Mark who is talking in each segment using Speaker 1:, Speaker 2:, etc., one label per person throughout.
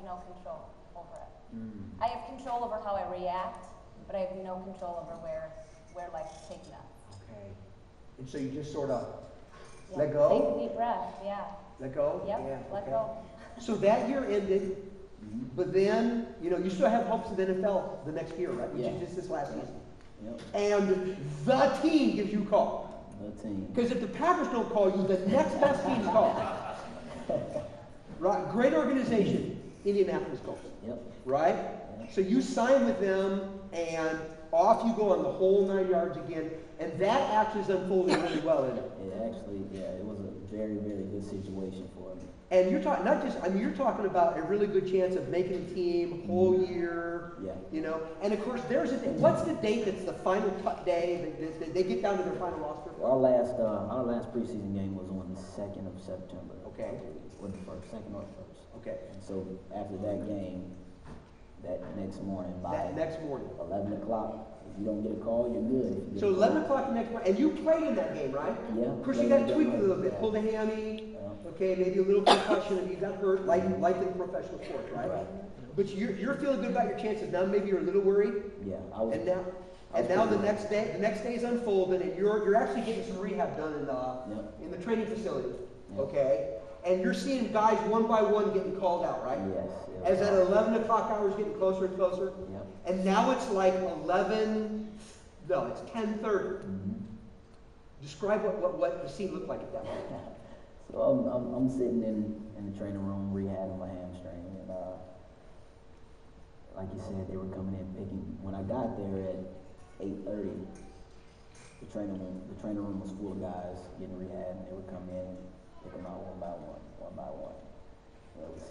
Speaker 1: no control over it. I have control over how I react, but I have no control over where life is taking us.
Speaker 2: Okay. And so you just sort of
Speaker 1: Yeah.
Speaker 2: let go?
Speaker 1: Take a deep breath, yeah.
Speaker 2: Let go?
Speaker 1: Yep,
Speaker 2: Yeah,
Speaker 1: let
Speaker 2: okay.
Speaker 1: go.
Speaker 2: So that year ended, but then, you know, you still have hopes of the NFL the next year, right? Which is just this last season.
Speaker 3: Yep.
Speaker 2: And the team gives you a call.
Speaker 3: The team.
Speaker 2: Because if the Packers don't call you, the next best team calls. Right? Great organization, Indianapolis calls.
Speaker 3: Yep.
Speaker 2: Right?
Speaker 3: Yep.
Speaker 2: So you sign with them, and off you go on the whole 9 yards again. And that actually is unfolding really well, isn't it?
Speaker 3: It actually, it was a very, very good situation for me.
Speaker 2: And you're talking not just, I mean, you're talking about a really good chance of making the team whole year.
Speaker 3: Yeah.
Speaker 2: You know, and of course, there's a day. What's the date that's the final cut day? That they get down to their final roster?
Speaker 3: Our last preseason game was on the 2nd of September.
Speaker 2: Okay.
Speaker 3: Or the first, 2nd or 1st.
Speaker 2: Okay.
Speaker 3: And so after that game, that next morning by 11 o'clock, if you don't get a call, you're good.
Speaker 2: So 11 o'clock the next morning, and you played in that game, right?
Speaker 3: Yeah.
Speaker 2: Of course, you got tweaked a little bit, pulled a hammy. Okay, maybe a little concussion, and you got hurt, like in professional sports, right? But you're feeling good about your chances. Now maybe you're a little worried.
Speaker 3: Yeah, I was.
Speaker 2: And now the next day is unfolding, and you're actually getting some rehab done in the training facility.
Speaker 3: Yep.
Speaker 2: Okay, and you're seeing guys one by one getting called out, right?
Speaker 3: Yes.
Speaker 2: As that 11 o'clock hour is getting closer and closer.
Speaker 3: Yep.
Speaker 2: And now it's like 10:30. Describe what the scene looked like at that point.
Speaker 3: So I'm sitting in the training room rehabbing my hamstring, and like you said, they were coming in picking. When I got there at 8:30, the training room was full of guys getting rehab, and they would come in and pick them out one by one. It was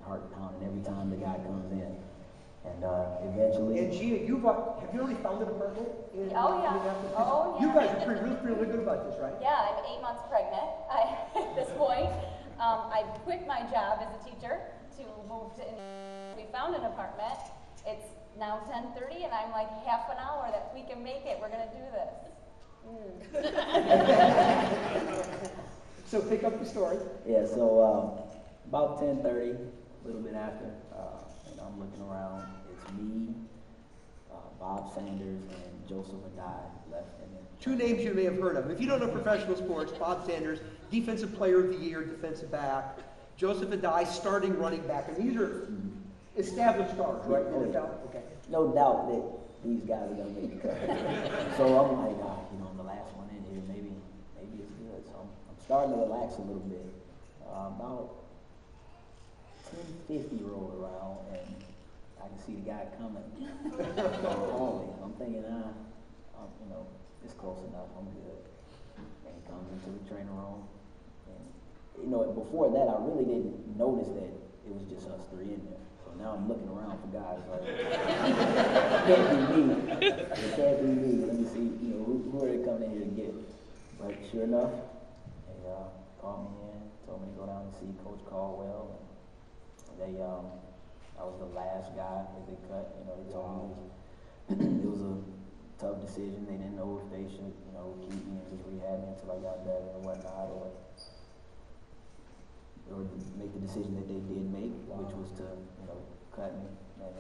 Speaker 3: heart pounding every time the guy comes in, and eventually.
Speaker 2: And Gia, have you already found an apartment?
Speaker 1: Oh yeah.
Speaker 2: You guys are really good about this, right?
Speaker 1: Yeah, I'm 8 months pregnant at this point. I quit my job as a teacher to move to Indiana. We found an apartment. It's now 10:30, and I'm like, half an hour that we can make it. We're going to do this.
Speaker 2: So pick up the story.
Speaker 3: Yeah, so about 10:30, a little bit after, and I'm looking around. It's me, Bob Sanders, and Joseph Adai left in there.
Speaker 2: Two names you may have heard of. If you don't know professional sports, Bob Sanders, Defensive Player of the Year, defensive back. Joseph Adai, starting running back. And these are established stars, right? Okay.
Speaker 3: No doubt that these guys are going to make the cut. So I'm like, I'm the last one in here. Maybe it's good. So I'm starting to relax a little bit. About 10:50 rolled around, and I can see the guy coming. I'm thinking, it's close enough. I'm good. And he comes into the training room, and before that, I really didn't notice that it was just us three in there. So now I'm looking around for guys like, it can't be me. It can't be me. Let me see, who are they coming in here to get? But sure enough, they called me in, told me to go down and see Coach Caldwell. And I was the last guy that they cut. They told me it was a tough decision. They didn't know if they should, keep me and just rehab me until I got better or whatnot, or make the decision that they did make, which was to, cut me. And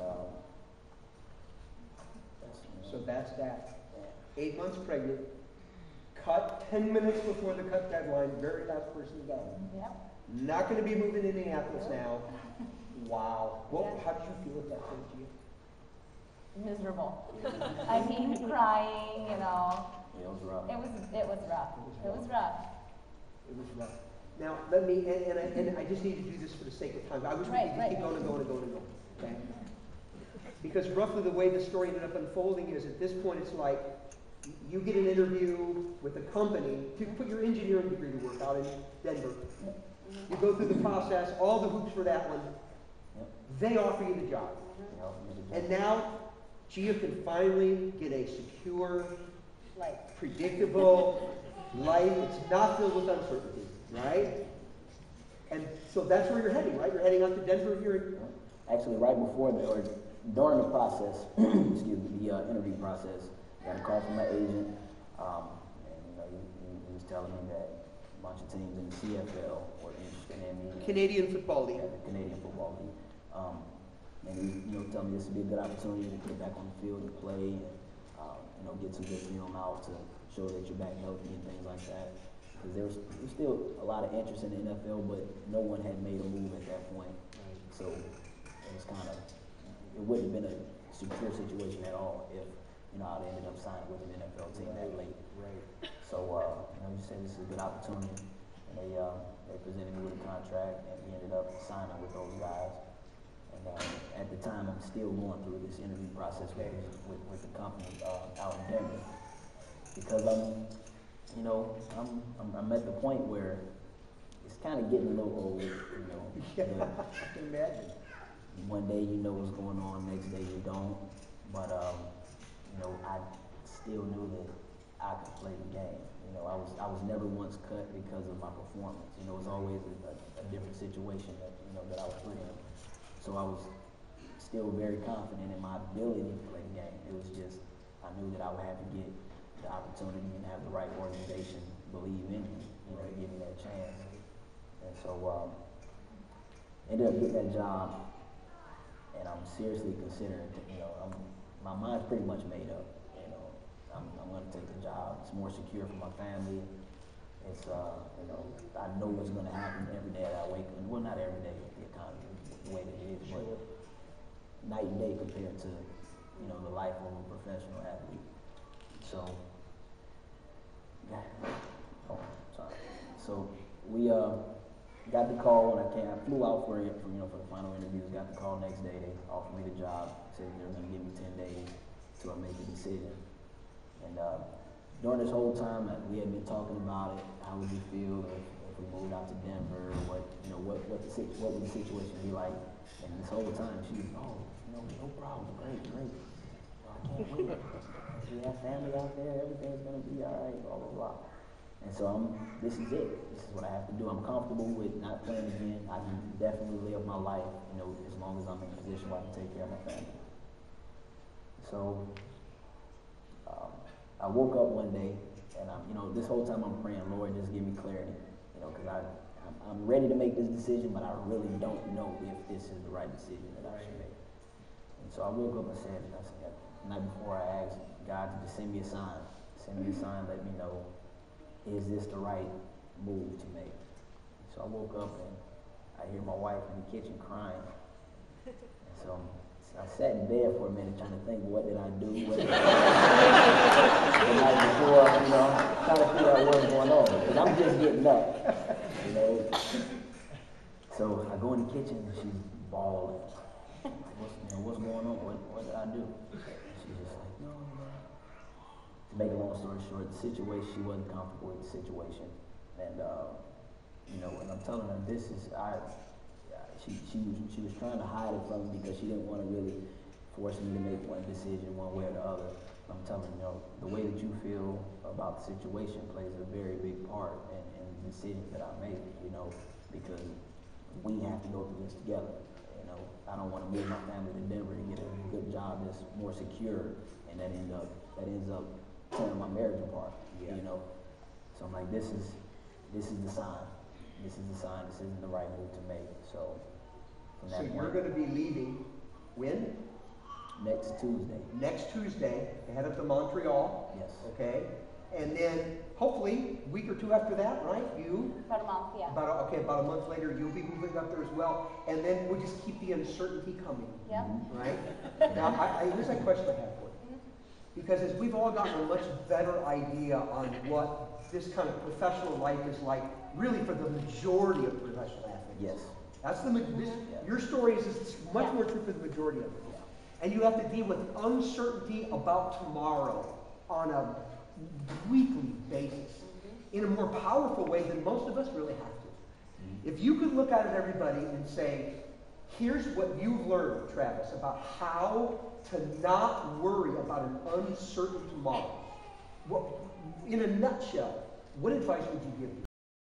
Speaker 2: so that's that. 8 months pregnant, cut 10 minutes before the cut deadline, very last person to go.
Speaker 1: Yep.
Speaker 2: Not going to be moving to Indianapolis now. Wow. How did you feel at that point, Gia?
Speaker 1: Miserable. I mean, crying,
Speaker 3: Yeah, it was rough.
Speaker 1: It was rough.
Speaker 2: It was rough. Now, let me, and I just need to do this for the sake of time. I wish we could just keep going and going and going and going. Okay? Because roughly the way the story ended up unfolding is at this point it's like you get an interview with a company to put your engineering degree to work out in Denver. You go through the process, all the hoops for that one. They offer you the job. And now Gia can finally get a secure, predictable life. It's not filled with uncertainty, right? And so that's where you're heading, right? You're heading out to Denver here.
Speaker 3: Actually, right before during the process, excuse me, the interview process, I got a call from my agent, and he was telling me that a bunch of teams in the CFL were interested in me.
Speaker 2: Canadian Football League.
Speaker 3: Yeah, the Canadian Football League. And he, tell me this would be a good opportunity to get back on the field and play and, get some good film out to show that you're back healthy and things like that. Because there was still a lot of interest in the NFL, but no one had made a move at that point. So it was kind of, it wouldn't have been a secure situation at all if, I'd ended up signing with an NFL team that late.
Speaker 2: Right.
Speaker 3: So, you said this is a good opportunity, and they presented me with a contract, and we ended up signing with those guys. And at the time, I'm still going through this interview process with the company out in Denver, because I'm at the point where it's kind of getting a little old,
Speaker 2: Yeah, I can imagine.
Speaker 3: One day you know what's going on, next day you don't. But I still knew that I could play the game. I was never once cut because of my performance. It was always a different situation that that I was put in. So I was still very confident in my ability to play the game. It was just I knew that I would have to get the opportunity and have the right organization believe in me, to give me that chance. And so ended up getting that job, and I'm seriously considering. My mind's pretty much made up. I'm going to take the job. It's more secure for my family. It's I know what's going to happen every day that I wake up. Well, not every day, the economy the way that it is, but night and day compared to the life of a professional athlete. So, So we got the call when I came. I flew out for the final interviews. Got the call next day. They offered me the job. Said they were going to give me 10 days to make a decision. And during this whole time, we had been talking about it. How would you feel if we moved out to Denver? What would the situation be like? And this whole time, she was, no problem, great. I can't wait. We have family out there. Everything's gonna be all right. Blah blah blah. And so this is it. This is what I have to do. I'm comfortable with not playing again. I can definitely live my life, as long as I'm in a position where I can take care of my family. So I woke up one day, and this whole time I'm praying, Lord, just give me clarity, because I'm ready to make this decision, but I really don't know if this is the right decision that I should make. And so I woke up and said, the night before, I asked God to just send me a sign. Let me know, is this the right move to make? So I woke up and I hear my wife in the kitchen crying. And so I sat in bed for a minute trying to think, what did I do? The night before, trying to figure out what's going on. Because I'm just getting up, So I go in the kitchen and she's bawling. What's going on? What did I do? She's just like, no. To make a long story short, the situation, she wasn't comfortable with the situation. And, and I'm telling her she was trying to hide it from me because she didn't want to really force me to make one decision one way or the other. I'm telling her, the way that you feel about the situation plays a very big part in the decisions that I make, because we have to go through this together. I don't want to move my family to Denver and get a good job that's more secure, and that ends up tearing my marriage apart. So I'm like, this is the sign. This is the sign. This isn't the right move to make. So
Speaker 2: you're going to be leaving when?
Speaker 3: Next Tuesday.
Speaker 2: Next Tuesday, to head up to Montreal.
Speaker 3: Yes.
Speaker 2: Okay. And then hopefully a week or two after that, right?
Speaker 1: About a month, yeah.
Speaker 2: About a month later, you'll be moving up there as well. And then we'll just keep the uncertainty coming.
Speaker 1: Yep.
Speaker 2: Right? Now, here's a question I have for you. Because as we've all gotten a much better idea on what this kind of professional life is like, really for the majority of professional athletes.
Speaker 3: Yes.
Speaker 2: That's your story is much more true for the majority of them. Yeah. And you have to deal with uncertainty about tomorrow on a weekly basis in a more powerful way than most of us really have to. If you could look out at everybody and say, here's what you've learned, Travis, about how to not worry about an uncertain tomorrow. In a nutshell, what advice would you give me?